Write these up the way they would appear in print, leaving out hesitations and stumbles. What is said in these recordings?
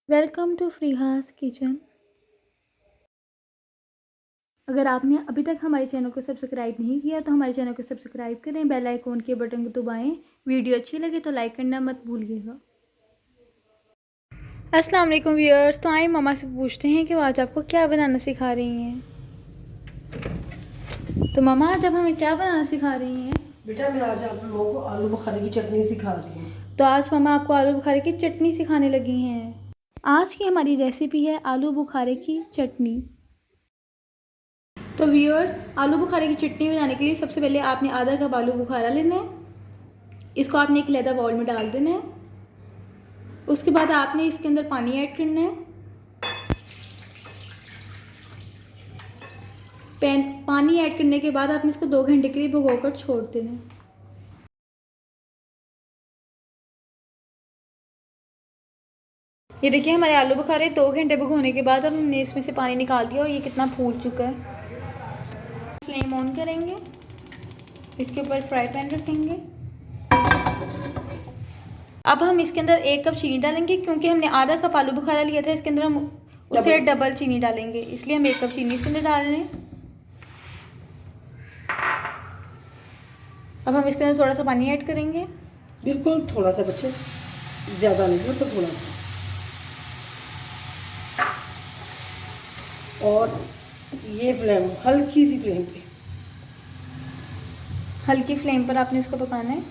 Welcome to फ्रीहास kitchen. अगर आपने अभी तक हमारे चैनल को सब्सक्राइब नहीं किया तो हमारे चैनल को सब्सक्राइब करें, बेल आइकॉन के बटन को दबाएं। वीडियो अच्छी लगे तो लाइक करना मत भूलिएगा। अस्सलाम वालेकुम व्यूअर्स। तो आइए मम्मा से पूछते हैं कि वो आज आपको क्या बनाना सिखा रही हैं। तो मम्मा आज आप हमें क्या बनाना सिखा रही हैं? बेटा मैं आज आप लोगों को आलू बुखारे की चटनी सिखा रही हूँ। तो आज मम्मा आपको आलू बुखारे की चटनी सिखाने लगी हैं। आज की हमारी रेसिपी है आलू बुखारे की चटनी। तो व्यूअर्स, आलू बुखारे की चटनी बनाने के लिए सबसे पहले आपने आधा कप आलू बुखारा लेना है। इसको आपने एक लैदा बाउल में डाल देना है। उसके बाद आपने इसके अंदर पानी ऐड करना है। पानी ऐड करने के बाद आपने इसको 2 घंटे के लिए भिगोकर छोड़ देना है। ये देखिए हमारे आलू बुखारे 2 घंटे भिगोने के बाद अब हमने इसमें से पानी निकाल दिया और ये कितना फूल चुका है। फ्लेम ऑन करेंगे, इसके ऊपर फ्राई पैन रखेंगे। अब हम इसके अंदर 1 कप चीनी डालेंगे, क्योंकि हमने आधा कप आलू बुखारा लिया था, इसके अंदर हम उससे डबल चीनी डालेंगे, इसलिए हम 1 कप चीनी इसके अंदर डाल रहे हैं। अब हम इसके अंदर थोड़ा सा पानी ऐड करेंगे। बिल्कुल थोड़ा सा बच्चे, ज़्यादा नहीं, बिल्कुल थोड़ा सा। और ये फ्लेम हल्की सी फ्लेम पे, हल्की फ्लेम पर आपने इसको पकाना है।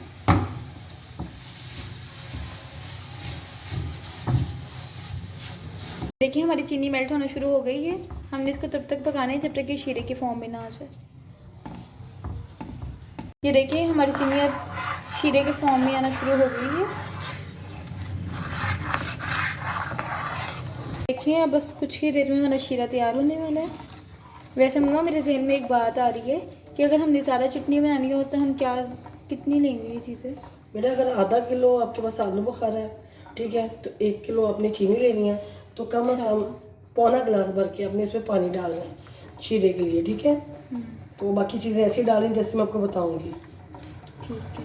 देखिए हमारी चीनी मेल्ट होना शुरू हो गई है। हमने इसको तब तक पकाना है जब तक ये शीरे के फॉर्म में ना आ जाए। ये देखिए हमारी चीनी अब शीरे के फॉर्म में आना शुरू हो गई है। देखिए अब बस कुछ ही देर में हमारा शीरा तैयार होने वाला है। वैसे मम्मा मेरे जहन में एक बात आ रही है कि अगर हमने ज़्यादा चटनी बनानी हो तो हम कितनी लेंगे ये चीज़ें? बेटा अगर आधा किलो आपके पास आलू बुखारा है, ठीक है, तो 1 किलो आपने चीनी लेनी है, तो कम से कम पौना गिलास भर के अपने इसमें पानी डालना है शीरे के लिए, ठीक है। तो बाकी चीज़ें ऐसी डालें जैसे मैं आपको बताऊंगी। ठीक है,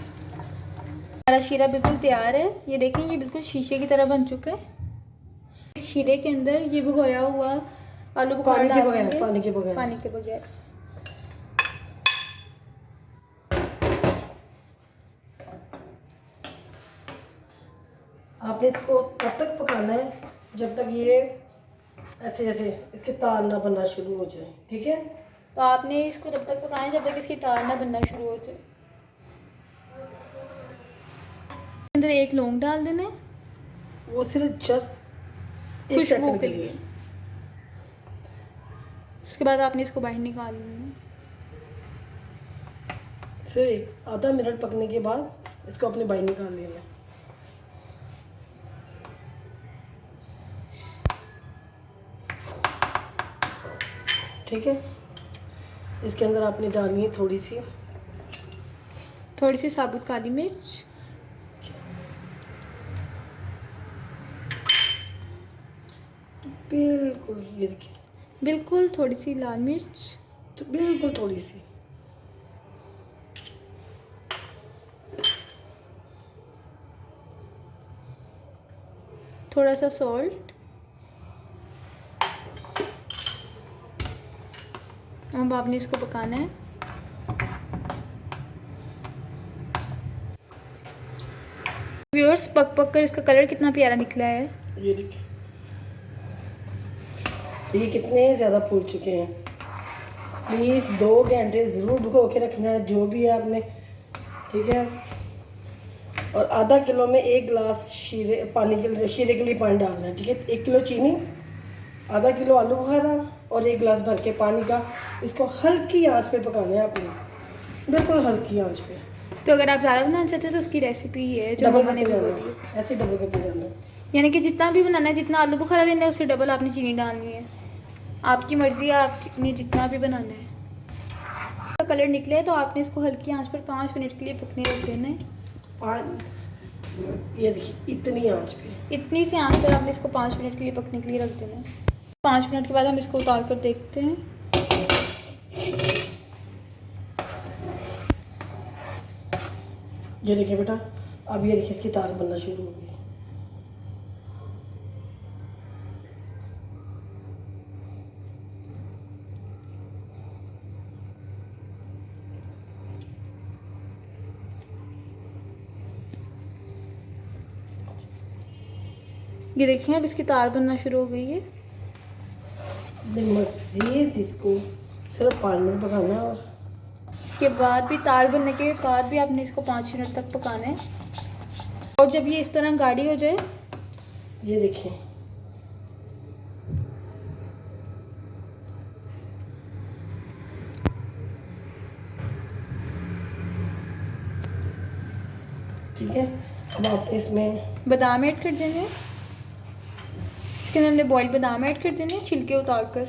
हमारा शीरा बिल्कुल तैयार है। ये देखें ये बिल्कुल शीशे की तरह बन चुका है। इस शीरे के अंदर ये भिगोया हुआ आलू बुखारा डाल देंगे, पानी के बगैर। पानी के बगैर। आपने इसको तब तक पकाना है जब तक ये ऐसे ऐसे इसके तार ना बनना शुरू हो जाए, ठीक है। तो आपने इसको तब तक पकाना है जब तक इसकी तार ना बनना शुरू हो जाए। अंदर 1 लौंग डाल देना है, वो सिर्फ जस्ट 1 खुशबू सेकंड के लिए। उसके बाद आपने इसको बाहर निकाल लेना है। फिर आधा मिनट पकने के बाद इसको अपने बाहर निकाल लेना है। ठीक है, इसके अंदर आपने डालनी है थोड़ी सी साबुत काली मिर्च, बिल्कुल, ये देखिए, बिल्कुल थोड़ी सी लाल मिर्च, तो बिल्कुल थोड़ी सी, थोड़ा सा सॉल्ट। अब आपने इसको पकाना है। व्यूअर्स, पक पक कर इसका कलर कितना प्यारा निकला है। ये देखिए, ये कितने ज़्यादा फूल चुके हैं। प्लीज़ 2 घंटे ज़रूर भिगो के रखना है जो भी है आपने, ठीक है। और आधा किलो में 1 गिलास शीरे के लिए पानी डालना है, ठीक है। 1 किलो चीनी, आधा किलो आलू बुखारा और 1 गिलास भर के पानी का इसको हल्की आंच पे पकाना है आपने, बिल्कुल हल्की आंच पे। तो अगर आप ज़्यादा बनाना चाहते हैं तो उसकी रेसिपी है जो डबल मम्मा ने करते भिगो जाना, दी। ऐसे डबल करते जाना। यानी कि जितना भी बनाना है, जितना आलू बुखारा लेना है उससे डबल आपने चीनी डालनी है। आपकी मर्ज़ी है, आपने जितना भी बनाना है। तो कलर निकले तो आपने इसको हल्की आंच पर 5 मिनट के लिए पकने रख देना है। ये देखिए इतनी आंच पे, इतनी सी आंच पर आपने इसको 5 मिनट के लिए पकने के लिए रख देना है। 5 मिनट के बाद हम इसको उतार कर देखते हैं। ये देखिए बेटा, अब ये देखिए इसकी तार बनना शुरू हो गई। ये देखिए अब इसकी तार बनना शुरू हो गई है। मज़ीद इसको सिर्फ 5 मिनट पकाना है और इसके बाद भी तार बनने के बाद भी आपने इसको 5 मिनट तक पकाना है। और जब ये इस तरह गाढ़ी हो जाए, ये देखें ठीक है। अब आप इसमें बादाम ऐड कर देने हैं। इसके अंदर हमने बॉइल्ड बादाम ऐड कर देने हैं छिलके उतार कर।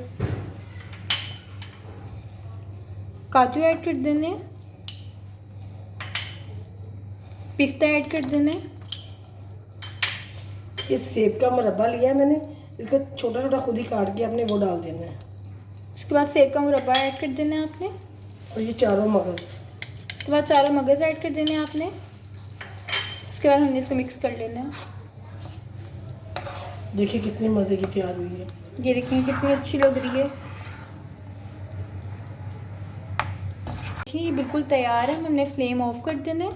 काजू ऐड कर देने हैं। पिस्ता ऐड कर देने हैं। इस सेब का मुरब्बा लिया है मैंने, इसको छोटा छोटा खुद ही काट के आपने वो डाल देना है। उसके बाद सेब का मुरब्बा ऐड कर देना है आपने। और ये चारों मगज़, उसके बाद चारों मगज़ ऐड कर देने हैं आपने। उसके बाद हमने इसको मिक्स कर लेना है। देखिए कितनी मज़े की तैयार हुई है। ये देखिए कितनी अच्छी लग रही है। देखिए ये बिल्कुल तैयार है। हमने फ्लेम ऑफ कर देना है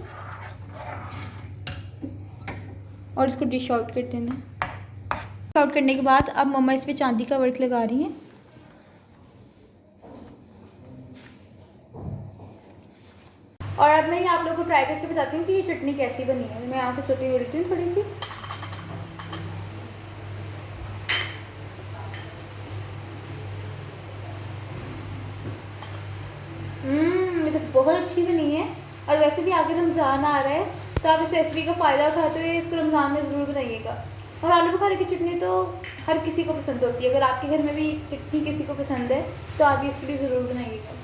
और इसको डिश आउट कर देना है। डिश आउट करने के बाद अब मम्मा इस पे चांदी का वर्क लगा रही हैं। और अब मैं ये आप लोगों को ट्राई करके बताती हूँ कि ये चटनी कैसी बनी है। मैं यहाँ से चटनी ले लेती हूँ थोड़ी सी। ये तो बहुत अच्छी बनी है। और वैसे भी आगे रमज़ान आ रहा है तो आप इस रेसिपी का फ़ायदा उठाते हुए इसको रमज़ान में ज़रूर बनाइएगा। और आलू बुखारे की चटनी तो हर किसी को पसंद होती है। अगर आपके घर में भी चटनी किसी को पसंद है तो आप इसके लिए ज़रूर बनाइएगा।